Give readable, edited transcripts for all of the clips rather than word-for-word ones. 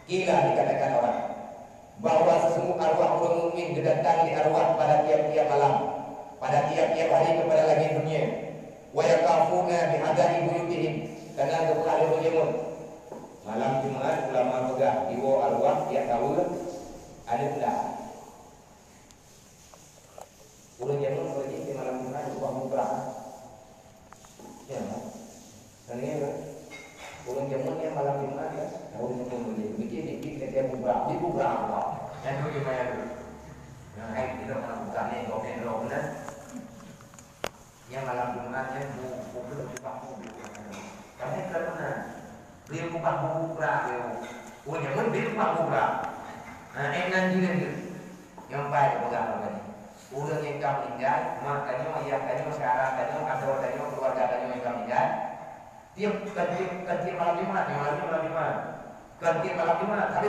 Gila dikatakan orang bahwa sesungguhnya arwah orang mukmin didatangi arwah pada tiap-tiap malam, pada tiap-tiap hari kepada langit dunia. Wa yakafuna bihadai buyutihim, karena kebukaan menjemur. Malam Jumat ulama pegang diwo arwah dia tahu ada tidak. Ulang jemur bagi di malam Jumat arwah mukrah. Ya, ini ulang jemurnya malam Jumat ya. Tahu jemur bagi bikin dia mukrah, dia mukrah apa? Yang dulu gimana dulu? Yang kita malam buka ni kau ni dulu benar. Yang malam Jumatnya buku buku karena kita pernah beli buka buku dia. Oh jangan beli buka buku. Nah, enak juga tu. Yang baik pegang apa ni? Udah yang kau tinggal, makanya ayah kanyo, sekarang kanyo, atau kanyo, keluarga kanyo yang kau tinggal. Tiap malam Jumat, Tiap malam Jumat, tapi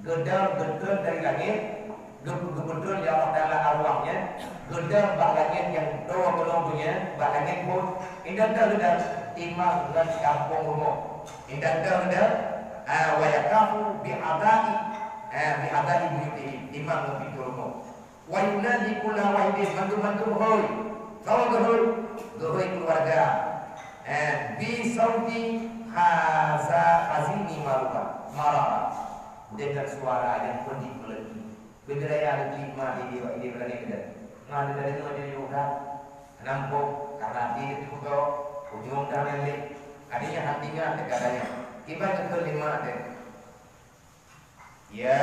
gedar dari langit, gedar yang Allah Taala arwahnya, gedar bak langit yang doa belumnya, bak langit pun, gedar timah dengan kampung rumah, gedar wa yakafu bi'adai buyutihi, timah lebih rumah. Wa yunadi kulla wahidin mandu hoi, kau gehoi keluarga, bi sauti hazini marah. Dengan suara yang pedih melati. Bendera yang lima di berani benda. Mana dari itu ada juga. Nampok karena di itu ujung dan lele. Adanya hatinya katanya. Tiba kelima ada. Ya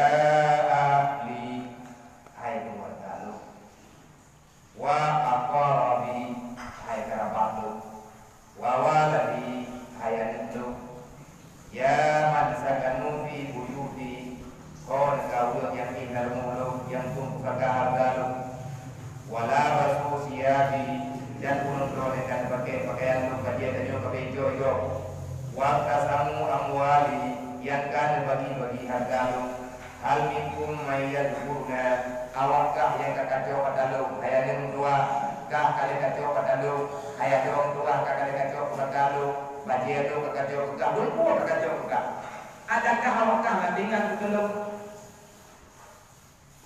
ahli hai keluarga lu. Wa aqrabi hai kerabat lu. Wa waladi hai anak lu. Ya man sakanu fi buyuti kon kau yang tinggal mulu yang tumpu kagak wala basu siyabi dan kunun dan pakai pakaian lu kajian dan juga bejo yo wa kasamu amwali yang kan bagi harga lu hal minkum mayyadurna awakah yang kacau pada lu hayang dua kah kali kacau pada lu hayang orang tua kah kali kacau pada lu bajian lu kacau kah lu pun kacau kah adakah awakah dengan belum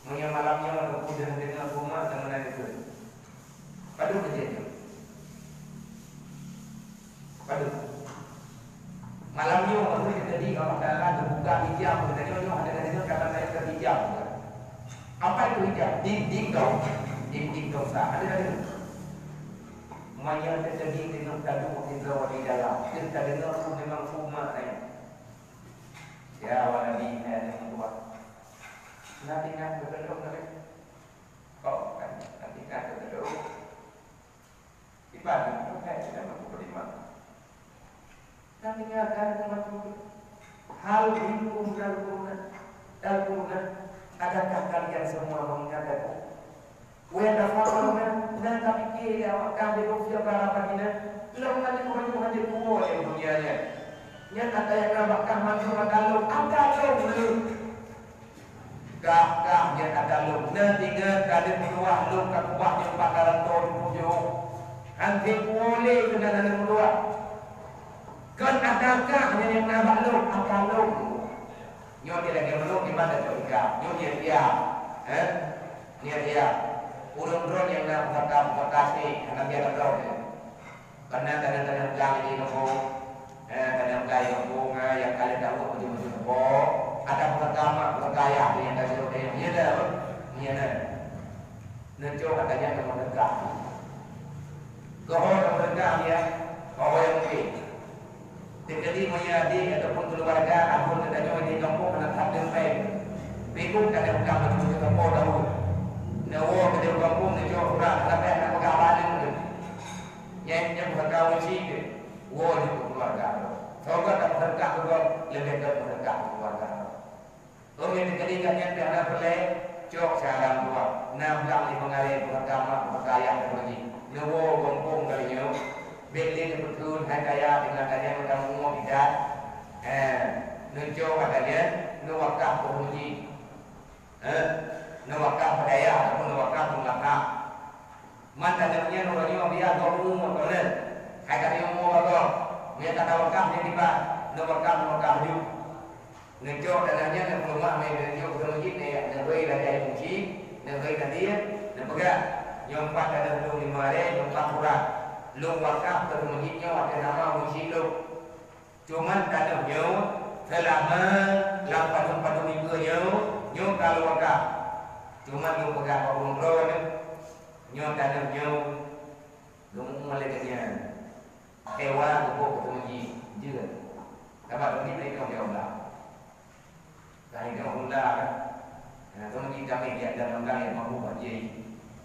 punya malamnya berkuda dengan rumah dan menarik itu padu kejadian padu malamnya waktu itu tadi kalau ada terbuka hijab tadi orang ada kata saya ke hijab apa itu hijab dinding dosa ada mayat tadi dengan tadu di dalam dan tadi itu memang rumah ya walabi yang tua nanti kan betul oh kan nanti kan betul ibadah itu kayak tidak mampu beriman nanti akan membantu hal minkum dalguna adakah kalian semua mengingatkan wenda fakaruna dan tapi kira awak kami rufia barabagina belum nanti orang itu kuat yang dunianya yang ada yang nabakkan masuk dalam ada belum gah yang ada lu nanti kalian keluar lu kakuah yang bakaran tahun tujuh nanti boleh kena nanti keluar kan adakah yang nabak lu ada lu nyo dia lagi belum di mana juga nyo dia urun-urun yang nak berkasih karena dia tahu karena kadang-kadang jangan ini kadang-kadang yang kalian tahu betul-betul ada pertama berkaya yang dari dia dah nanti katanya yang berkah kau yang berkah dia kau yang mungkin jadi menjadi ataupun keluarga ataupun katanya di kampung menetap dengan bingung kadang kadang macam kampung dahulu nawa kadang kampung nanti orang sampai nak pegawai yang berkah sih wah itu keluarga kau kan tak berkah juga lebih dari berkah keluarga. Yang dikalikannya tiada pelai cok salam tua. Nam lam di pengalih pertama berkaya berji. Nawo gompong kalinya. Beli betul kaya dengan kaya macam umum tidak. Nujo katanya nuwakah berji. Nuwakah berdaya ataupun nuwakah melaka. Mata jamnya nurani biar gompong macam Hai kali umum apa? Dia kata wakah dia tiba nuwakah hidup. Ngejo dananya nak rumah mai ngejo ke masjid ni negeri dah jadi kunci, negeri dah dia, nak pegang. Nyompat ada lu 5 hari, nyompat kurang. Lu wakaf ke masjidnya ada nama kunci lu. Cuman tak nyo selama 80 minggu nyo kalau wakaf. Cuman lu pegang umroh ni, nyo tak nyo lu mulainya. Ewa gubuk ke masjid, je. Dapat ni mereka dia Allah. Dari dia Allah kan. Nah, masjid kami dia dalam gang yang mampu wajib.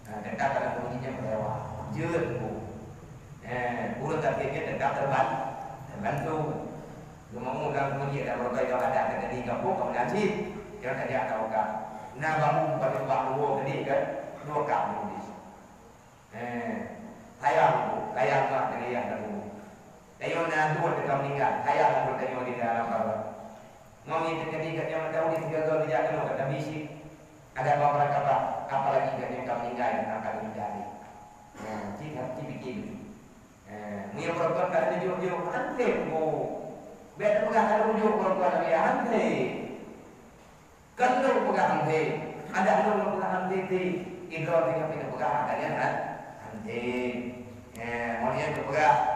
Dekat pada masjidnya berdewa. Je tu. Bulan targetnya dekat terbantu. Ngomong dalam masjid ada berapa yang ada di kampung kemudian sih. Jangan ada tahu kan. Nah, bangun pada bangun tadi kan 2 kampung ni. Tayang lah dengan yang dah. Tayo na tuan dekat meninggal. Saya akan bertanya di dalam bawah. Ngomongin ketika yang tahu di 3 tahun dia ada kata bisik. Ada beberapa kata apalagi ketika meninggal yang akan menjadi. Jika dibikin. Ni perempuan kata jujur hantar mo. Beda pegang kalau jujur perempuan dia hantar. Kalau pegang hantar, ada orang pegang hantar di idrol dengan pegang adanya hantar. Maunya tu pegang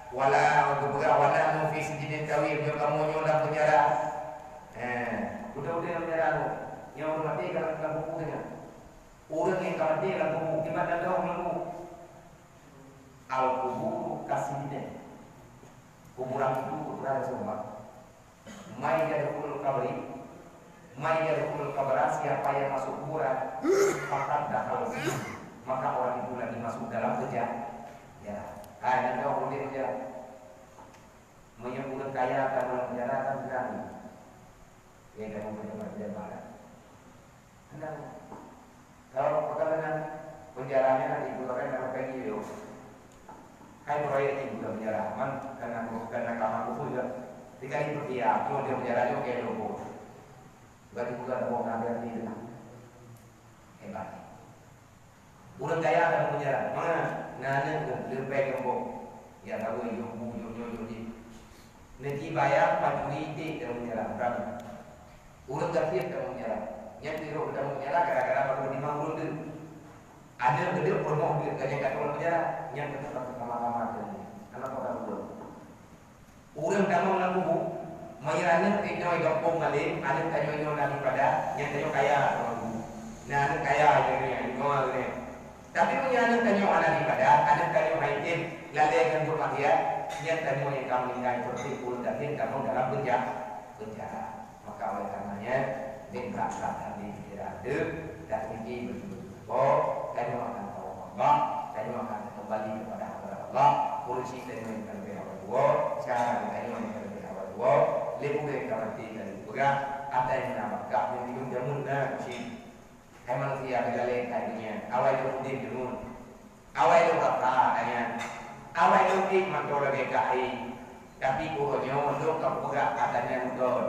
wala untuk berak wala nufis jenis kawin yang kamu nyolah penjara udah penjara tu yang mati kalau kita buku dengan orang yang mati kalau buku gimana dong lalu al kubur kasih dia kuburan itu kuburan semua mai dia kubur kabari siapa yang masuk kuburan maka orang itu lagi masuk dalam penjara ya. Nanti orang di penjara menyebut kaya akan dalam penjara akan berani. Ya kamu menyebut penjara. Anda kalau perkataan penjaranya nanti bukan dalam penjara. Hai proyek ini bukan penjara, man karena kamar buku juga. Jika itu dia, kalau dia penjara juga kayak logo. Berarti bukan mau ngambil di itu. Hebat. Bukan kaya dalam penjara, mana? Nana lebih kembung, ya tahu yo di. Nanti bayar pajuri di dalam penjara berapa? Urut kafir dalam penjara. Yang di dalam penjara gara-gara baru 5 bulan tu. Ada gede penuh di kerja kat dalam penjara. Yang tetap kamar-kamar tu. Anak kota belum. Urang kamu nak buku, mayarnya tinjau kampung balik, ada tinjau nanti pada yang tinjau kaya. Nah, ada kaya yang ngomong ni. Tapi punya anak tanya anak ibadah, anak tanya haitin, lalai akan bermakia, yang tanya yang kamu ingat seperti puluh dan kamu dalam penjara. Maka oleh karenanya, dengan perasaan di pikiran itu, dan ini betul-betul, tanya akan tahu Allah, tanya akan kembali kepada Allah, polisi tanya yang lebih awal, cara tanya yang lebih awal, lebih yang kami dari juga, ada yang nama kami minum jamun dan sih. Hai manusia berjalan tadinya, awal itu mudin dulu, awal itu apa tanya, awal itu hikmat orang GKI, tapi pokoknya untuk kamu pegang katanya betul,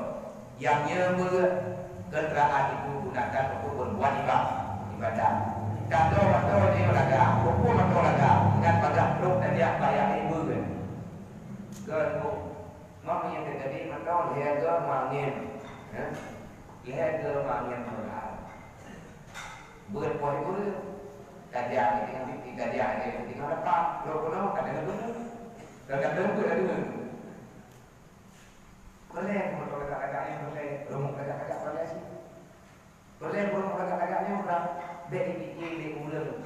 yang nyebut kendaraan itu gunakan untuk berbuat ibadah. Kata dia laga, hukum atau laga, dengan pada produk dan dia bayar ibu kan, kerana mak yang terjadi maka dia ke mangin, dia ke mangin orang. Bukan poin itu, kajian ini dengan bukti kajian ini dengan apa? Kalau kono kadang dulu, kadang tu ada dulu. Boleh, kalau agak-agaknya boleh, rumah agak-agak boleh sih. Boleh, rumah agak-agaknya orang dari fikir di ulang,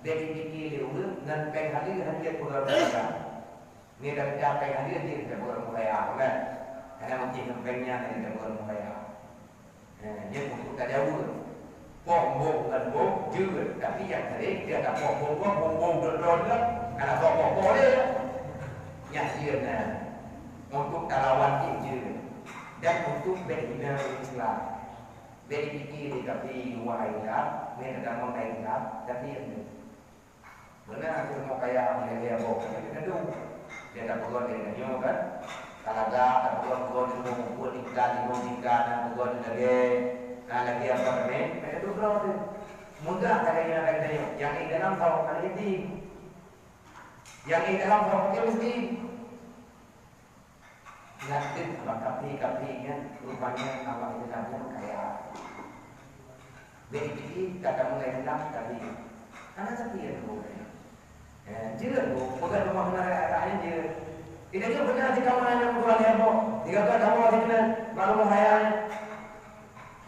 dari fikir di ulang dan penghali dia pulang berapa? Ni dah capai penghali dia tidak pulang berapa, kan? Karena mungkin pengnya dia pulang berapa. Dia pun tak jauh. Bom dan bom juga, tapi yang tadi dia tak bom don karena bom dia, yang dia untuk lawan dia dan untuk bina Islam, bina fikir tapi dua ayat, mereka tak mau ayat, tapi yang benar kita mau kaya dia bom, kita tu dia tak perlu dia nyo kan, kalau tak perlu dia mau buat ikan, dan perlu dia lagi apa ni? Itu berapa tu? Mudah kadang yang di dalam tahu kali ini, yang di dalam tahu mesti Ngatin sama kapi-kapinya rupanya awak jenazah kaya. Begitu kata mulai hilang tadi. Anak tapi ya tu. Jila tu, bukan rumah mana lain je. Tidak dia benar di kamar yang bukan hebo. Jika kau kamu ada kena malu mahayal.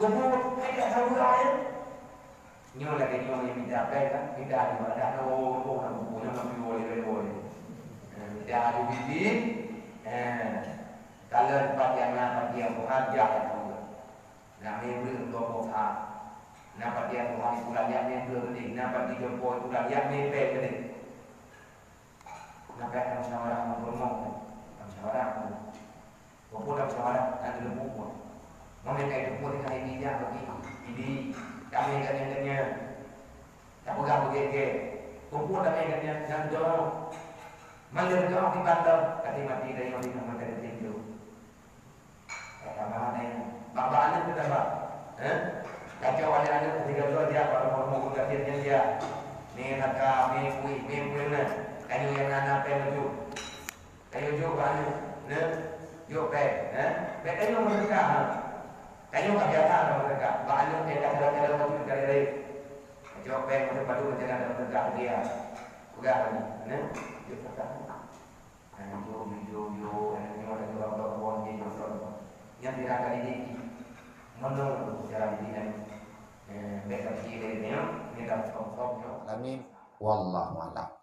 Kubu tidak tahu lain. Nyo lagi nyo yang minta apa kan? Minta di mana? Nak punya nak boleh. Minta ada bibit. Kalau tempat yang nak dia buat dia tahu. Nak membeli untuk kota. Nak dia buat pulang yang membeli. Nak dia jemput pulang yang membeli. Nak kamu musyawarah ngomong. Musyawarah. Walaupun musyawarah ada lembu pun. Mereka itu pun dengan ini dia bagi. Jadi kami katanya tak pegang begitu. Kumpul kami katanya jangan jauh. Mandir jauh di bandar. Kati mati dari orang yang makan tinju. Kabarnya, bapak kita pak, kacau anak ketika tu dia kalau mau katiannya dia, ni nak minggu na, kayu yang anak penuju, kayu juga ne, juga kayu mereka, kayu kebiasaan mereka, banyak tidak ada waktu dari kacau mereka padu menjaga mereka dia, juga ne, juga tak, video, ini orang orang ni yang dirakan ini menurut cara ini mereka kiri ini dalam sosoknya. Amin. Wallahu a'lam.